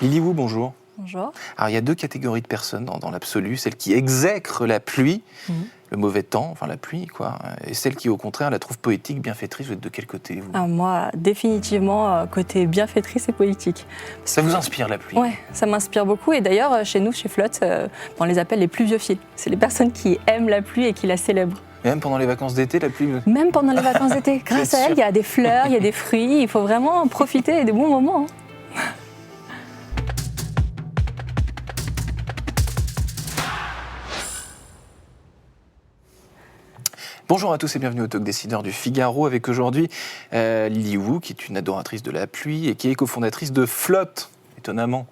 Lily Wu, bonjour. Bonjour. Alors, il y a deux catégories de personnes dans l'absolu, celle qui exècre la pluie, le mauvais temps, enfin la pluie, quoi, et celle qui, au contraire, la trouve poétique, bienfaitrice. Vous êtes de quel côté, vous ? Moi, définitivement, côté bienfaitrice et politique. Ça vous inspire, la pluie ? Ouais, ça m'inspire beaucoup. Et d'ailleurs, chez nous, chez Flotte, on les appelle les pluviophiles. C'est les personnes qui aiment la pluie et qui la célèbrent. Et même pendant les vacances d'été, la pluie... Même pendant les vacances d'été. Grâce à elle, il y a des fleurs, il y a des fruits. Il faut vraiment profiter des bons moments. Bonjour à tous et bienvenue au Talk Décideur du Figaro, avec aujourd'hui Lily Wu, qui est une adoratrice de la pluie et qui est cofondatrice de Flotte, étonnamment.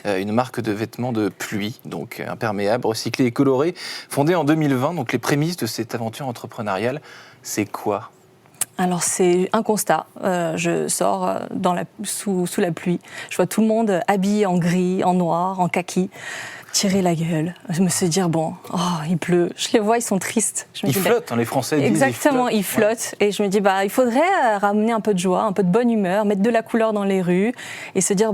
Une marque de vêtements de pluie, donc imperméables, recyclés et colorés, fondée en 2020. Donc les prémices de cette aventure entrepreneuriale, c'est quoi ? Alors c'est un constat, je sors sous la pluie, je vois tout le monde habillé en gris, en noir, en kaki, tirer la gueule, je me suis dit bon, il pleut, je les vois, ils sont tristes. Ils flottent, les Français disent. Exactement, ils flottent, et je me dis il faudrait ramener un peu de joie, un peu de bonne humeur, mettre de la couleur dans les rues, et se dire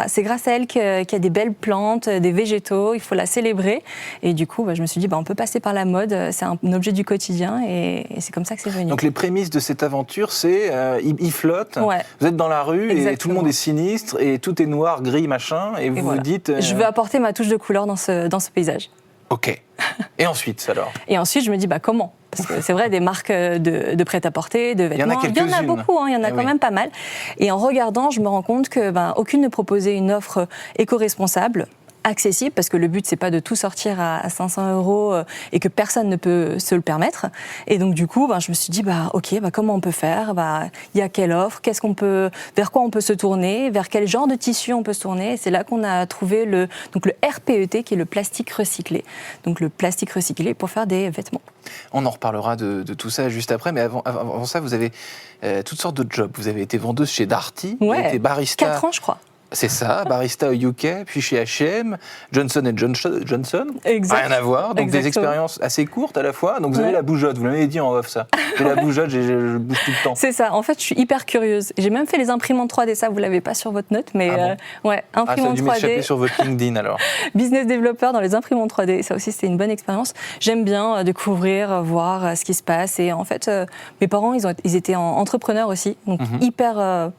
c'est grâce à elle qu'il y a des belles plantes, des végétaux, il faut la célébrer, et du coup je me suis dit on peut passer par la mode, c'est un objet du quotidien, et c'est comme ça que c'est venu. Donc les prémices de cette aventure, c'est ils flottent, vous êtes dans la rue, Exactement. Et tout le monde est sinistre, et tout est noir, gris, machin, et vous vous dites... Je veux apporter ma touche de couleur dans ce paysage. Ok. Et ensuite, alors ? Et ensuite, je me dis, comment ? Parce que c'est vrai, des marques de prêt-à-porter, de vêtements, il y en a beaucoup, il y en a quand même pas mal. Et en regardant, je me rends compte qu'aucune ne proposait une offre éco-responsable, accessible, parce que le but, c'est pas de tout sortir à 500 € et que personne ne peut se le permettre. Et donc, du coup, je me suis dit, comment on peut faire ? Il y a quelle offre ? Vers quoi on peut se tourner ? Vers quel genre de tissu on peut se tourner ? Et c'est là qu'on a trouvé le RPET, qui est le plastique recyclé. Donc, le plastique recyclé pour faire des vêtements. On en reparlera de tout ça juste après, mais avant ça, vous avez toutes sortes de jobs. Vous avez été vendeuse chez Darty, vous avez été barista. 4 ans, je crois. C'est ça, barista au UK, puis chez H&M, Johnson & Johnson, exact. Rien à voir, donc des expériences assez courtes à la fois. Donc vous avez la bougeotte, vous l'avez dit en off ça. J'ai la bougeotte, je bouge tout le temps. C'est ça, en fait je suis hyper curieuse. J'ai même fait les imprimantes 3D, ça vous l'avez pas sur votre note, mais imprimantes 3D. Ça a dû m'échapper sur votre LinkedIn alors. Business développeur dans les imprimantes 3D, ça aussi c'était une bonne expérience. J'aime bien découvrir, voir ce qui se passe. Et en fait, mes parents, ils étaient entrepreneurs aussi, donc hyper...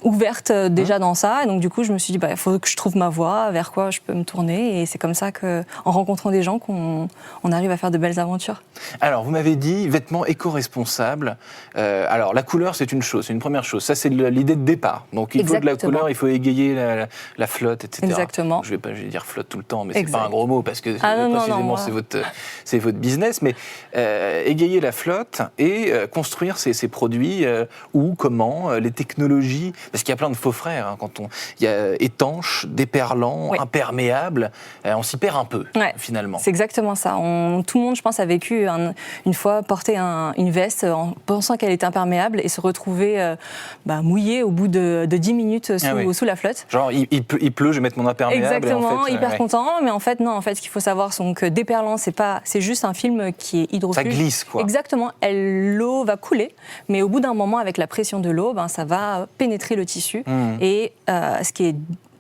ouverte déjà dans ça, et donc du coup je me suis dit il faut que je trouve ma voie, vers quoi je peux me tourner, et c'est comme ça qu'en rencontrant des gens qu'on arrive à faire de belles aventures. Alors vous m'avez dit vêtements éco-responsables, alors la couleur c'est une chose, c'est une première chose, ça c'est l'idée de départ, donc il faut de la couleur, il faut égayer la flotte, etc. Exactement. Je vais dire flotte tout le temps, mais c'est pas un gros mot parce que précisément c'est votre business, mais égayer la flotte et construire ces produits où, comment, les technologies, parce qu'il y a plein de faux frères, il y a étanche, déperlant, imperméable, on s'y perd un peu finalement. C'est exactement ça. Tout le monde, je pense, a vécu une fois porter une veste en pensant qu'elle était imperméable et se retrouver mouillé au bout de 10 minutes sous la flotte. Genre il pleut, je vais mettre mon imperméable. Exactement, hyper content, mais en fait non, ce qu'il faut savoir, c'est que déperlant, c'est juste un film qui est hydrophile. Ça glisse quoi. Exactement, l'eau va couler, mais au bout d'un moment, avec la pression de l'eau, ça va pénétrer le tissu. Et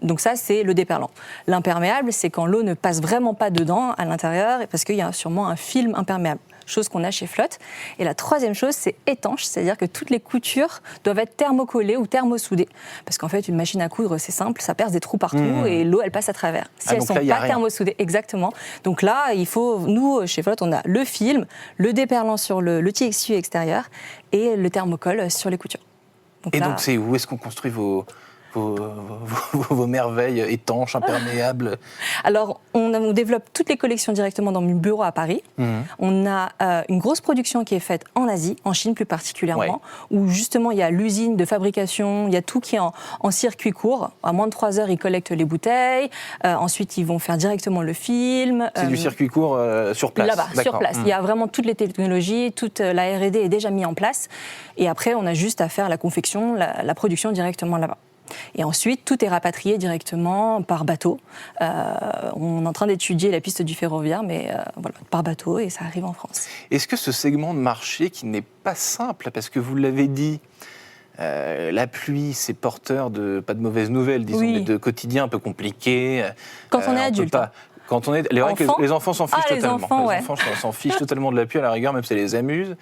donc ça, c'est le déperlant. L'imperméable, c'est quand l'eau ne passe vraiment pas dedans, à l'intérieur, parce qu'il y a sûrement un film imperméable, chose qu'on a chez Flotte. Et la troisième chose, c'est étanche, c'est-à-dire que toutes les coutures doivent être thermocollées ou thermosoudées. Parce qu'en fait, une machine à coudre, c'est simple, ça perce des trous partout et l'eau, elle passe à travers. Si elles ne sont pas thermosoudées, exactement. Donc là, nous, chez Flotte, on a le film, le déperlant sur le tissu extérieur et le thermocol sur les coutures. Donc c'est où est-ce qu'on construit vos merveilles étanches, imperméables? Alors, on développe toutes les collections directement dans mon bureau à Paris. On a une grosse production qui est faite en Asie, en Chine plus particulièrement, où justement il y a l'usine de fabrication, il y a tout qui est en circuit court. À moins de 3 heures, ils collectent les bouteilles. Ensuite, ils vont faire directement le film. C'est du circuit court sur place? Là-bas, sur place. Il y a vraiment toutes les technologies, toute la R&D est déjà mise en place. Et après, on a juste à faire la confection, la production directement là-bas. Et ensuite, tout est rapatrié directement par bateau. On est en train d'étudier la piste du ferroviaire, mais par bateau, et ça arrive en France. Est-ce que ce segment de marché qui n'est pas simple, parce que vous l'avez dit, la pluie, c'est porteur de, pas de mauvaises nouvelles, disons, mais de quotidien un peu compliqué. Quand on est adulte. Quand on est, les enfants s'en fichent totalement. Les enfants s'en fichent totalement de la pluie, à la rigueur, même si ça les amuse.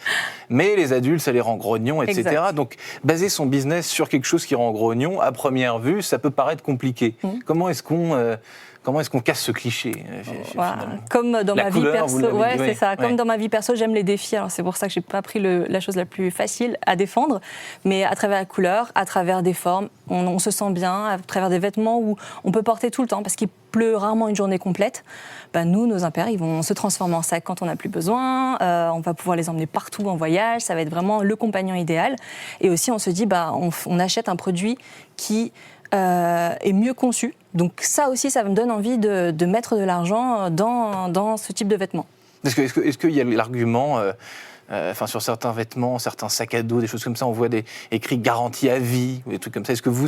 Mais les adultes, ça les rend grognons, etc. Exact. Donc, baser son business sur quelque chose qui rend grognon, à première vue, ça peut paraître compliqué. Comment est-ce qu'on casse ce cliché Comme dans ma vie perso, c'est ça. Comme dans ma vie perso, j'aime les défis. Alors c'est pour ça que j'ai pas pris la chose la plus facile à défendre, mais à travers la couleur, à travers des formes, on se sent bien, à travers des vêtements où on peut porter tout le temps, parce qu'il pleut rarement une journée complète. Nous, nos impairs, ils vont se transformer en sac quand on n'a plus besoin. On va pouvoir les emmener partout en voyage. Ça va être vraiment le compagnon idéal. Et aussi, on se dit, on achète un produit qui est mieux conçu. Donc ça aussi, ça me donne envie de mettre de l'argent dans ce type de vêtements. Est-ce qu'il y a l'argument, sur certains vêtements, certains sacs à dos, des choses comme ça, on voit écrit garantie à vie, ou des trucs comme ça. Est-ce que vous,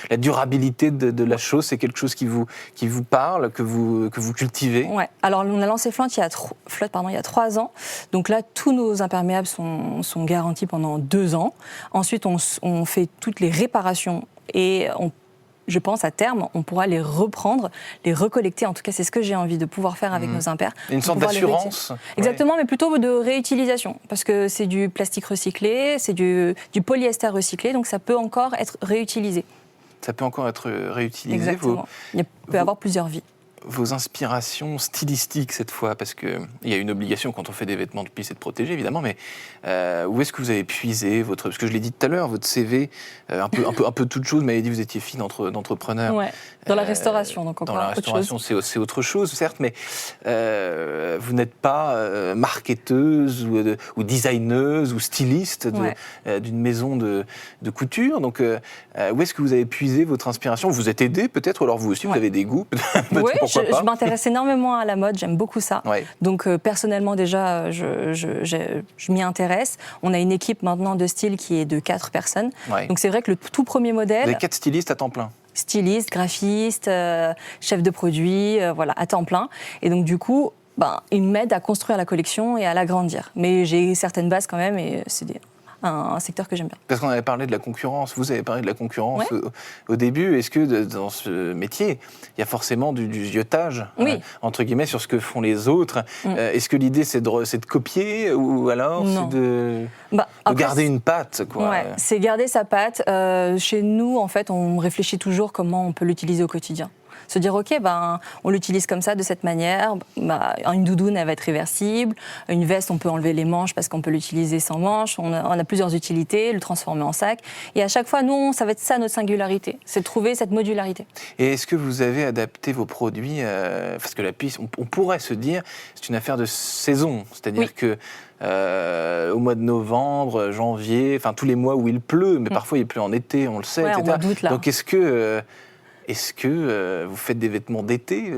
la durabilité de la chose, c'est quelque chose qui vous parle, que vous cultivez? Ouais. Alors on a lancé Flotte il y a 3 ans. Donc là, tous nos imperméables sont garantis pendant 2 ans. Ensuite, on fait toutes les réparations et je pense à terme, on pourra les reprendre, les recollecter. En tout cas, c'est ce que j'ai envie de pouvoir faire avec nos impairs. Une sorte d'assurance. Exactement, mais plutôt de réutilisation. Parce que c'est du plastique recyclé, c'est du polyester recyclé, donc ça peut encore être réutilisé. Ça peut encore être réutilisé. Exactement. Il peut avoir plusieurs vies. Vos inspirations stylistiques cette fois, parce qu'il y a une obligation quand on fait des vêtements de pluie, c'est de protéger évidemment, mais où est-ce que vous avez puisé parce que je l'ai dit tout à l'heure, votre CV, un peu toute chose, vous m'avez dit que vous étiez fille d'entrepreneur. Ouais, dans la restauration, donc encore dans la restauration, c'est autre chose, certes, mais vous n'êtes pas marketeuse ou designeuse ou styliste d'une maison de couture, donc où est-ce que vous avez puisé votre inspiration? Vous êtes aidé peut-être, ou alors vous aussi vous avez des goûts? Oui, je m'intéresse énormément à la mode, j'aime beaucoup ça. Ouais. Donc personnellement déjà, je m'y intéresse. On a une équipe maintenant de style qui est de 4 personnes. Ouais. Donc c'est vrai que le tout premier modèle... Vous avez 4 stylistes à temps plein? Styliste, graphiste, chef de produit, à temps plein. Et donc du coup, ils m'aident à construire la collection et à l'agrandir. Mais j'ai certaines bases quand même et c'est un secteur que j'aime bien. Parce qu'on avait parlé de la concurrence, vous avez parlé de la concurrence au début. Est-ce que dans ce métier, il y a forcément du ziotage, entre guillemets, sur ce que font les autres? Est-ce que l'idée, c'est de copier ou alors c'est de garder une patte, quoi? Ouais, c'est garder sa patte. Chez nous, en fait, on réfléchit toujours comment on peut l'utiliser au quotidien. Se dire, OK, on l'utilise comme ça, de cette manière. Une doudoune, elle va être réversible. Une veste, on peut enlever les manches parce qu'on peut l'utiliser sans manches. On a plusieurs utilités, le transformer en sac. Et à chaque fois, nous, ça va être ça notre singularité. C'est de trouver cette modularité. Et est-ce que vous avez adapté vos produits parce que la pluie, on pourrait se dire, c'est une affaire de saison. C'est-à-dire que au mois de novembre, janvier, tous les mois où il pleut, mais parfois il pleut en été, on le sait, etc. Au mois d'août, là. Donc est-ce que vous faites des vêtements d'été?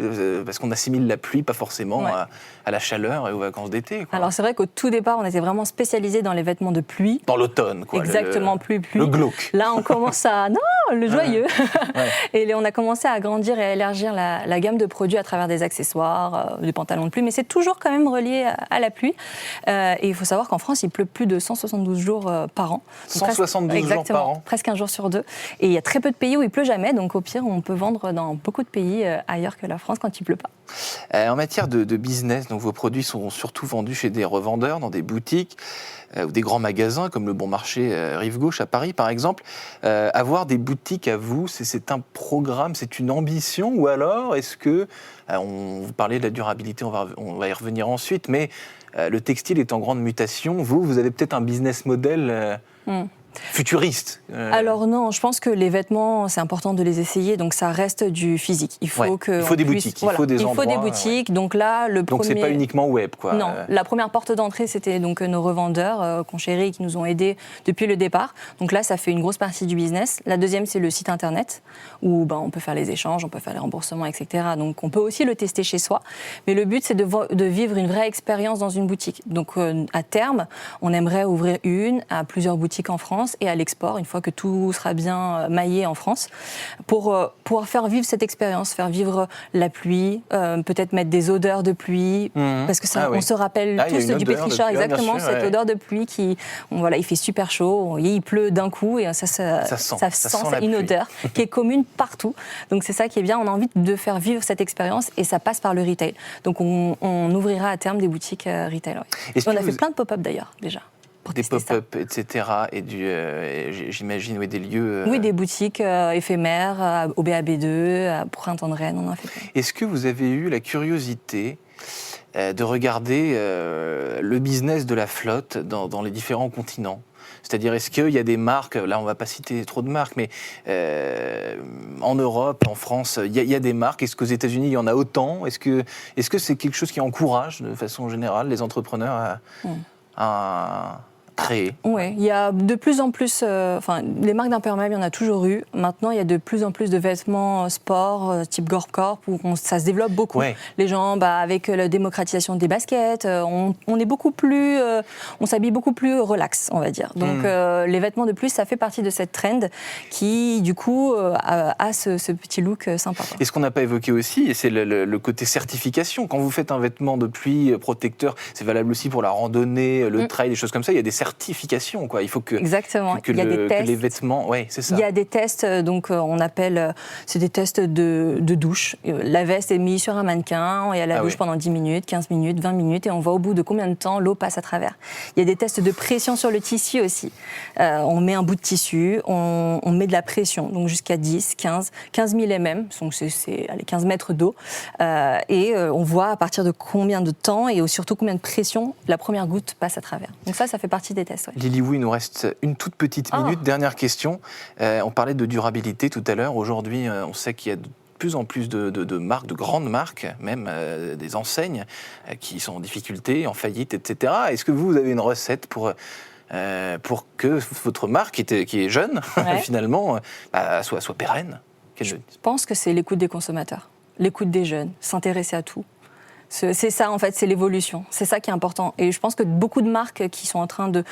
Parce qu'on assimile la pluie pas forcément à la chaleur et aux vacances d'été. Alors c'est vrai qu'au tout départ, on était vraiment spécialisés dans les vêtements de pluie. Dans l'automne, quoi. Exactement, pluie. Le glauque. Là, on commence à... Non, le joyeux. Et on a commencé à agrandir et à élargir la gamme de produits à travers des accessoires, des pantalons de pluie, mais c'est toujours quand même relié à la pluie. Et il faut savoir qu'en France, il pleut plus de 172 jours par an. 172 jours par an? Presque un jour sur 2. Et il y a très peu de pays où il pleut jamais, donc au pire, on peut vendre dans beaucoup de pays ailleurs que la France quand il pleut pas. En matière de business, donc vos produits sont surtout vendus chez des revendeurs, dans des boutiques ou des grands magasins comme le Bon Marché Rive Gauche à Paris par exemple. Avoir des boutiques à vous, c'est un programme, c'est une ambition, ou alors est-ce que, vous parlez de la durabilité, on va y revenir ensuite, mais le textile est en grande mutation, vous avez peut-être un business model futuriste? Alors non, je pense que les vêtements, c'est important de les essayer, donc ça reste du physique. Il faut des boutiques, il faut des endroits. Il faut des boutiques, donc là, Donc c'est pas uniquement web, quoi. Non, la première porte d'entrée, c'était donc nos revendeurs, Conchéri, qui nous ont aidés depuis le départ. Donc là, ça fait une grosse partie du business. La deuxième, c'est le site internet, où on peut faire les échanges, on peut faire les remboursements, etc. Donc on peut aussi le tester chez soi. Mais le but, c'est de vivre une vraie expérience dans une boutique. Donc à terme, on aimerait ouvrir à plusieurs boutiques en France, France et à l'export, une fois que tout sera bien maillé en France, pour pouvoir faire vivre cette expérience, faire vivre la pluie, peut-être mettre des odeurs de pluie, parce que ça, on se rappelle tous du pétricheur, exactement, cette odeur de pluie il fait super chaud, il pleut d'un coup et ça sent une odeur qui est commune partout. Donc c'est ça qui est bien, on a envie de faire vivre cette expérience et ça passe par le retail. Donc on ouvrira à terme des boutiques retail. Ouais. On a fait plein de pop-up d'ailleurs déjà. Des pop-up, etc. Et j'imagine des lieux... Oui, des boutiques éphémères, au BAB2, à Printemps de Rennes, on en a fait plein. Est-ce que vous avez eu la curiosité de regarder le business de la flotte dans les différents continents ? C'est-à-dire, est-ce qu'il y a des marques, là on ne va pas citer trop de marques, mais en Europe, en France, il y a des marques. Est-ce qu'aux États-Unis il y en a autant ? Est-ce que c'est quelque chose qui encourage de façon générale les entrepreneurs à créer ? Oui, il y a de plus en plus, les marques d'imperméables, il y en a toujours eu. Maintenant, il y a de plus en plus de vêtements sport, type Gorp-Corp, où ça se développe beaucoup. Ouais. Les gens, avec la démocratisation des baskets, on est beaucoup plus, on s'habille beaucoup plus relax, on va dire. Donc, les vêtements de plus, ça fait partie de cette trend qui, du coup, a ce petit look sympa. Et ce qu'on n'a pas évoqué aussi, c'est le côté certification. Quand vous faites un vêtement de pluie protecteur, c'est valable aussi pour la randonnée, le trail, des choses comme ça. Il y a des certification, quoi. Il faut que, exactement. que, il y a des tests. Que les vêtements... Oui, c'est ça. Il y a des tests, donc on appelle... C'est des tests de douche. La veste est mise sur un mannequin, il y a la douche pendant 10 minutes, 15 minutes, 20 minutes, et on voit au bout de combien de temps l'eau passe à travers. Il y a des tests de pression sur le tissu aussi. On met un bout de tissu, on met de la pression, donc jusqu'à 10, 15 000 mm, donc c'est 15 mètres d'eau, et on voit à partir de combien de temps, et surtout combien de pression la première goutte passe à travers. Donc ça fait partie des tests. Ouais. Lily Wu, il nous reste une toute petite minute. Dernière question. On parlait de durabilité tout à l'heure. Aujourd'hui, on sait qu'il y a de plus en plus de marques, de grandes marques, même des enseignes qui sont en difficulté, en faillite, etc. Est-ce que vous avez une recette pour que votre marque, qui est jeune, finalement, soit pérenne ? Je pense que c'est l'écoute des consommateurs, l'écoute des jeunes, s'intéresser à tout. C'est ça, en fait, c'est l'évolution. C'est ça qui est important. Et je pense que beaucoup de marques qui sont en train tout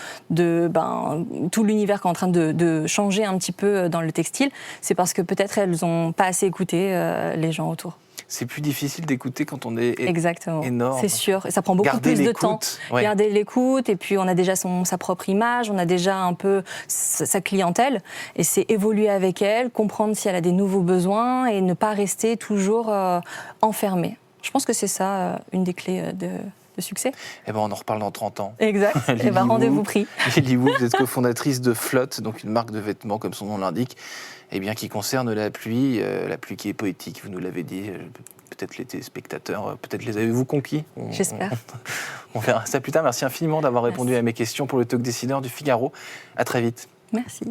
l'univers qui est en train de changer un petit peu dans le textile, c'est parce que peut-être elles n'ont pas assez écouté les gens autour. C'est plus difficile d'écouter quand on est Exactement. Énorme. C'est sûr. Et ça prend beaucoup plus de temps. Ouais. Garder l'écoute, et puis on a déjà sa propre image, on a déjà un peu sa clientèle, et c'est évoluer avec elle, comprendre si elle a des nouveaux besoins, et ne pas rester toujours enfermée. Je pense que c'est ça, une des clés de succès. On en reparle dans 30 ans. Exact. Rendez-vous pris. Lily Wu, vous êtes cofondatrice de Flotte, donc une marque de vêtements, comme son nom l'indique, qui concerne la pluie qui est poétique, vous nous l'avez dit. Peut-être les téléspectateurs, peut-être les avez-vous conquis ? J'espère. On verra ça plus tard. Merci infiniment d'avoir répondu à mes questions pour le Talk Décideur du Figaro. À très vite. Merci.